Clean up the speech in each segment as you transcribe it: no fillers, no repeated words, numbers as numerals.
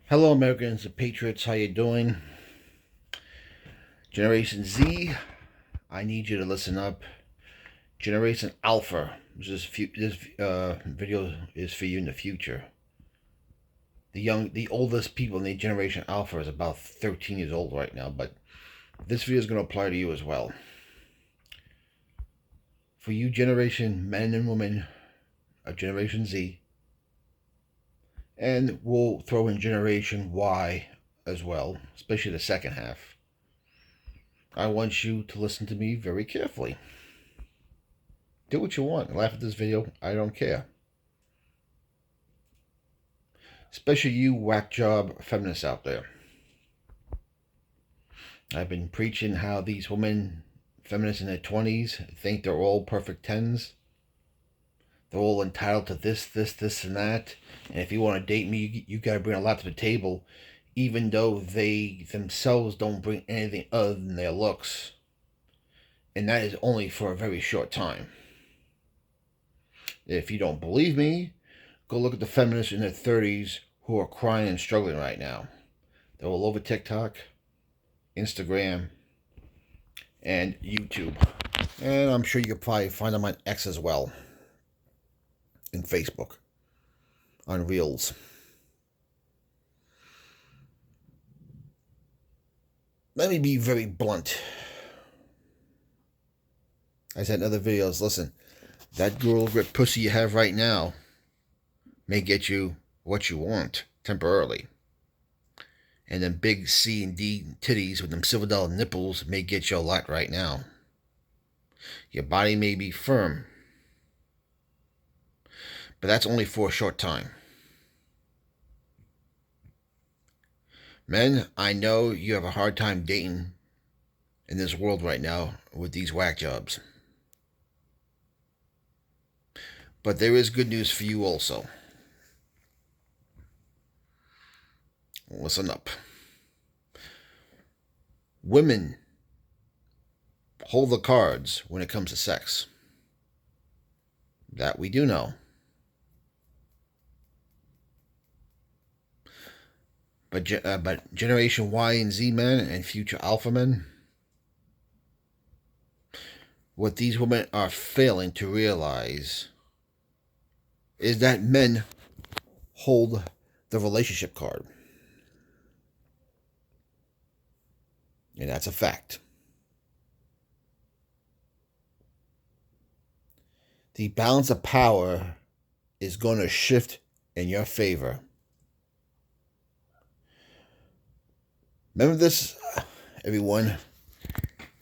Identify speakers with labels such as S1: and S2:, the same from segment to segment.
S1: Hello, Americans and Patriots. How you doing? Generation Z, I need you to listen up. Generation Alpha, this video is for you in the future. The oldest people in the Generation Alpha is about 13 years old right now, but this video is going to apply to you as well. For you, Generation men and women of Generation Z, and we'll throw in Generation Y as well, especially the second half. I want you to listen to me very carefully. Do what you want. Laugh at this video. I don't care. Especially you whack job feminists out there. I've been preaching how these women, feminists in their 20s, think they're all perfect tens. They're all entitled to this, and that. And if you want to date me, you got to bring a lot to the table, even though they themselves don't bring anything other than their looks. And that is only for a very short time. If you don't believe me, go look at the feminists in their 30s who are crying and struggling right now. They're all over TikTok, Instagram, and YouTube. And I'm sure you could probably find them on X as well. And Facebook. On Reels. Let me be very blunt. I said in other videos, listen, that girl grip pussy you have right now may get you what you want temporarily. And them big C and D titties with them $silver nipples may get you a lot right now. Your body may be firm, but that's only for a short time. Men, I know you have a hard time dating in this world right now with these whack jobs. But there is good news for you also. Listen up. Women hold the cards when it comes to sex. That we do know. But Generation Y and Z men and future alpha men, what these women are failing to realize is that men hold the relationship card. And that's a fact. The balance of power is going to shift in your favor. Remember this, everyone.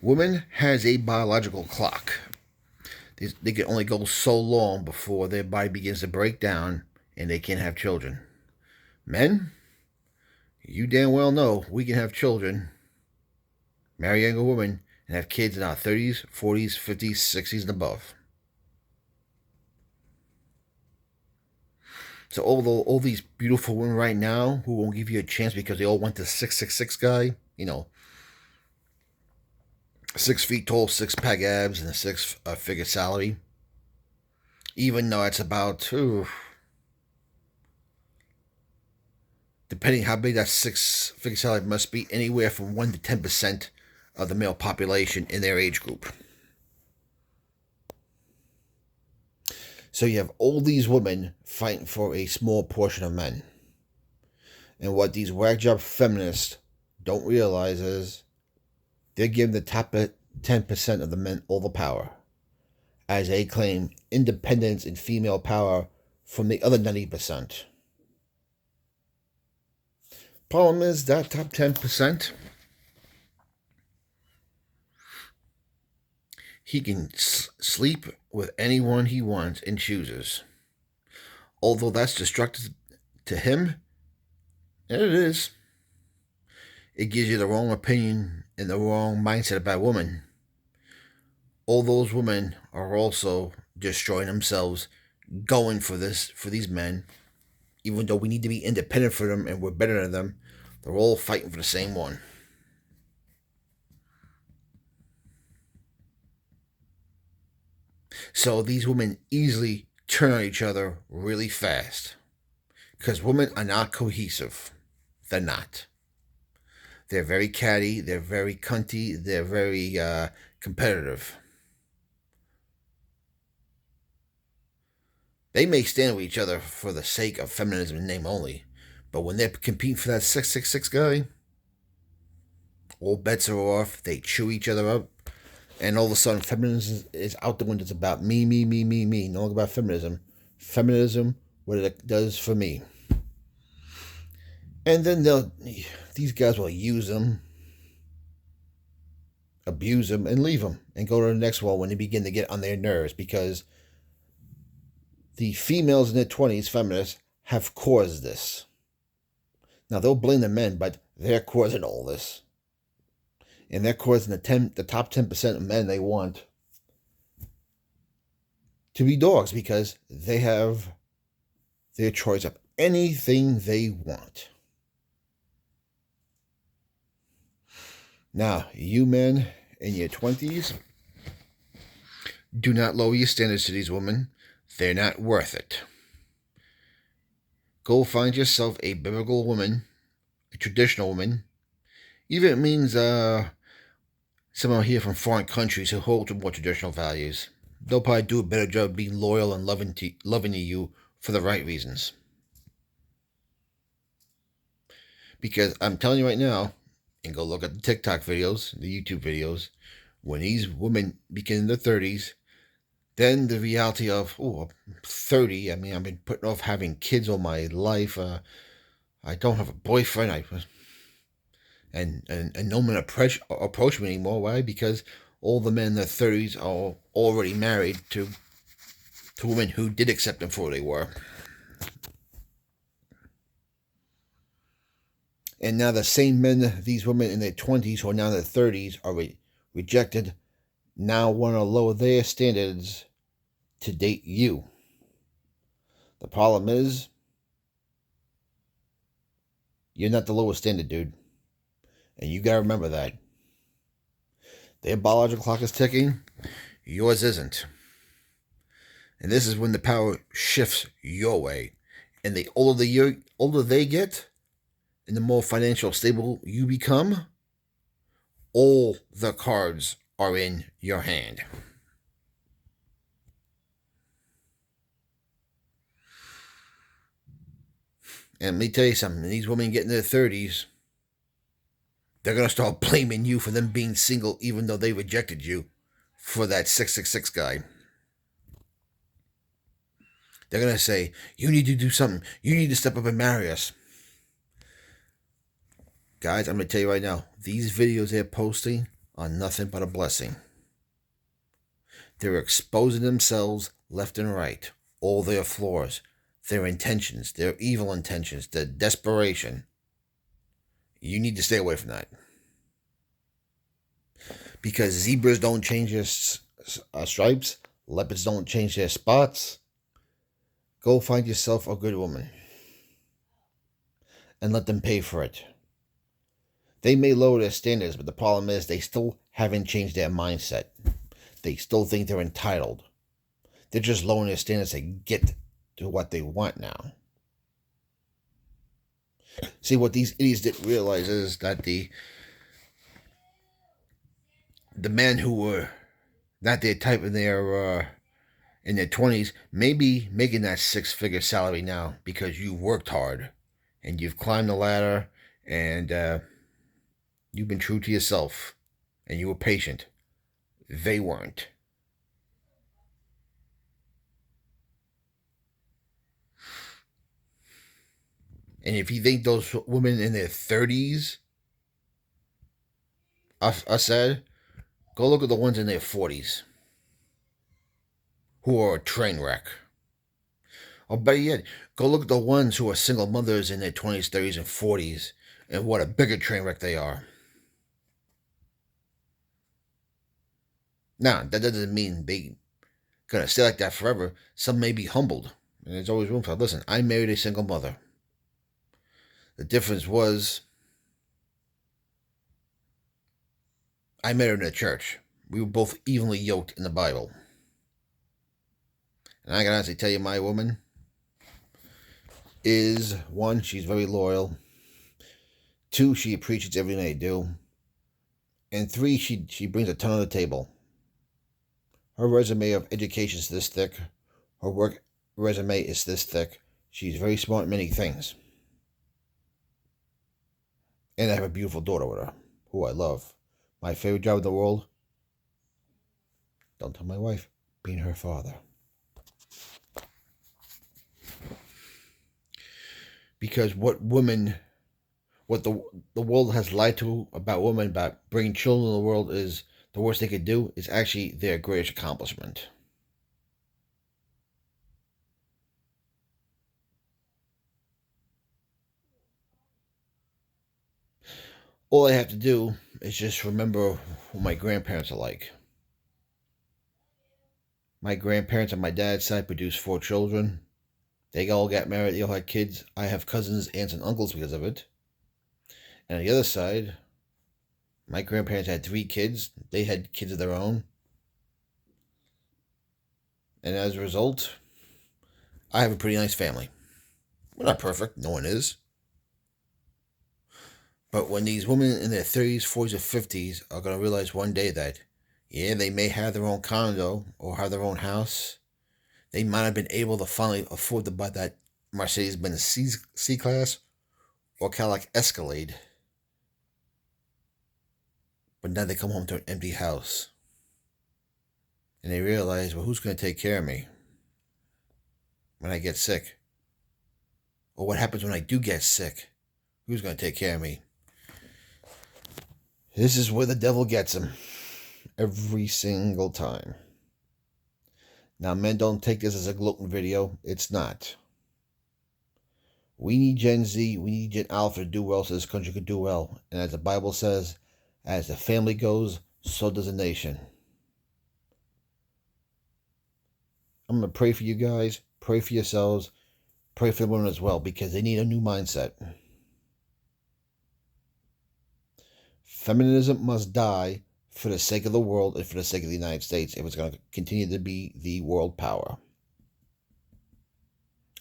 S1: Woman has a biological clock. They can only go so long before their body begins to break down and they can't have children. Men, you damn well know we can have children, marry younger women, and have kids in our 30s, 40s, 50s, 60s, and above. So all these beautiful women right now who won't give you a chance because they all want the 666 guy, 6 feet tall, 6-pack abs, and a 6-figure salary. Even though it's about, depending how big that 6-figure salary must be, anywhere from 1 to 10% of the male population in their age group. So you have all these women fighting for a small portion of men. And what these whack job feminists don't realize is they're giving the top 10% of the men all the power, as they claim independence and female power from the other 90%. Problem is that top 10%, he can sleep with anyone he wants and chooses. Although that's destructive to him, and it is, it gives you the wrong opinion and the wrong mindset about women. All those women are also destroying themselves, going for these men, even though we need to be independent for them and we're better than them. They're all fighting for the same one. So these women easily turn on each other really fast because women are not cohesive. They're not. They're very catty. They're very cunty. They're very competitive. They may stand with each other for the sake of feminism in name only, but when they're competing for that 666 guy, all bets are off. They chew each other up, and all of a sudden, feminism is out the window. It's about me, me, me, me, me. No longer about feminism. Feminism, what it does for me. And then these guys will use them, abuse them, and leave them, and go to the next one when they begin to get on their nerves, because the females in their 20s, feminists, have caused this. Now, they'll blame the men, but they're causing all this. And they're causing the top 10% of men they want to be dogs, because they have their choice of anything they want. Now, you men in your 20s, do not lower your standards to these women. They're not worth it. Go find yourself a biblical woman, a traditional woman. Even if it means someone here from foreign countries who hold to more traditional values. They'll probably do a better job being loyal and loving you for the right reasons. Because I'm telling you right now, and go look at the TikTok videos, the YouTube videos, when these women begin in their 30s, then the reality of, I'm 30, I mean, I've been putting off having kids all my life, I don't have a boyfriend, and no men approach me anymore. Why? Because all the men in their 30s are already married to women who did accept them for who they were. And now the same men, these women in their 20s who are now in their 30s, are rejected, now want to lower their standards to date you. The problem is, you're not the lowest standard, dude. And you got to remember that. Their biological clock is ticking. Yours isn't. And this is when the power shifts your way. And the older they get, and the more financially stable you become, all the cards are in your hand. And let me tell you something. These women get in their 30s, they're going to start blaming you for them being single, even though they rejected you for that 666 guy. They're going to say, you need to do something. You need to step up and marry us. Guys, I'm going to tell you right now, these videos they're posting are nothing but a blessing. They're exposing themselves left and right, all their flaws, their intentions, their evil intentions, their desperation. You need to stay away from that. Because zebras don't change their stripes, leopards don't change their spots. Go find yourself a good woman and let them pay for it. They may lower their standards, but the problem is they still haven't changed their mindset. They still think they're entitled. They're just lowering their standards to get to what they want now. See, what these idiots didn't realize is that the men who were not their type in their 20s may be making that 6-figure salary now because you worked hard and you've climbed the ladder and you've been true to yourself and you were patient. They weren't. And if you think those women in their 30s are sad, go look at the ones in their 40s who are a train wreck. Or better yet, go look at the ones who are single mothers in their 20s, 30s, and 40s, and what a bigger train wreck they are. Now, that doesn't mean they're going to stay like that forever. Some may be humbled, and there's always room for it. Listen, I married a single mother. The difference was I met her in a church. We were both evenly yoked in the Bible. And I can honestly tell you, my woman is, one, she's very loyal. 2, she appreciates everything they do. And 3, she brings a ton on the table. Her resume of education is this thick. Her work resume is this thick. She's very smart in many things. And I have a beautiful daughter with her, who I love. My favorite job in the world? Don't tell my wife. Being her father. Because what the world has lied to about women, about bringing children in the world, is the worst they could do, is actually their greatest accomplishment. All I have to do is just remember what my grandparents are like. My grandparents on my dad's side produced 4 children. They all got married, they all had kids. I have cousins, aunts, and uncles because of it. And on the other side, my grandparents had 3 kids. They had kids of their own. And as a result, I have a pretty nice family. We're not perfect, no one is. But when these women in their 30s, 40s, or 50s are going to realize one day that, yeah, they may have their own condo or have their own house, they might have been able to finally afford to buy that Mercedes-Benz C-Class or Cadillac Escalade. But now they come home to an empty house. And they realize, well, who's going to take care of me when I get sick? Or what happens when I do get sick? Who's going to take care of me? This is where the devil gets them. Every single time. Now, men, don't take this as a gluten video. It's not. We need Gen Z, we need Gen Alpha to do well so this country could do well. And as the Bible says, as the family goes, so does a nation. I'm going to pray for you guys, pray for yourselves, pray for the women as well, because they need a new mindset. Feminism must die for the sake of the world and for the sake of the United States if it's going to continue to be the world power.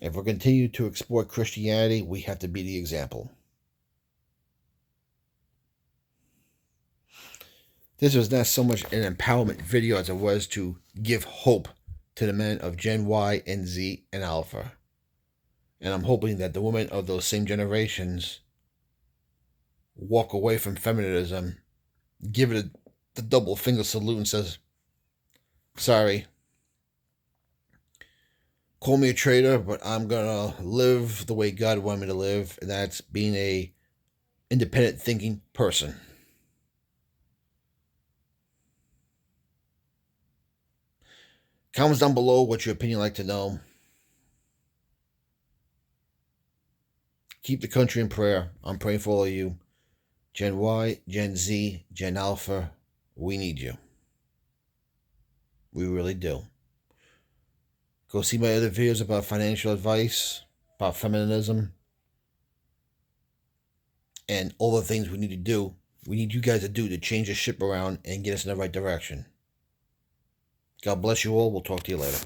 S1: If we continue to exploit Christianity, we have to be the example. This was not so much an empowerment video as it was to give hope to the men of Gen Y and Z and Alpha. And I'm hoping that the women of those same generations walk away from feminism, give it the double finger salute and says, sorry, call me a traitor, but I'm going to live the way God wanted me to live, and that's being a independent thinking person. Comments down below what your opinion like to know. Keep the country in prayer. I'm praying for all of you. Gen Y, Gen Z, Gen Alpha, we need you. We really do. Go see my other videos about financial advice, about feminism, and all the things we need to do. We need you guys to do to change the ship around and get us in the right direction. God bless you all. We'll talk to you later.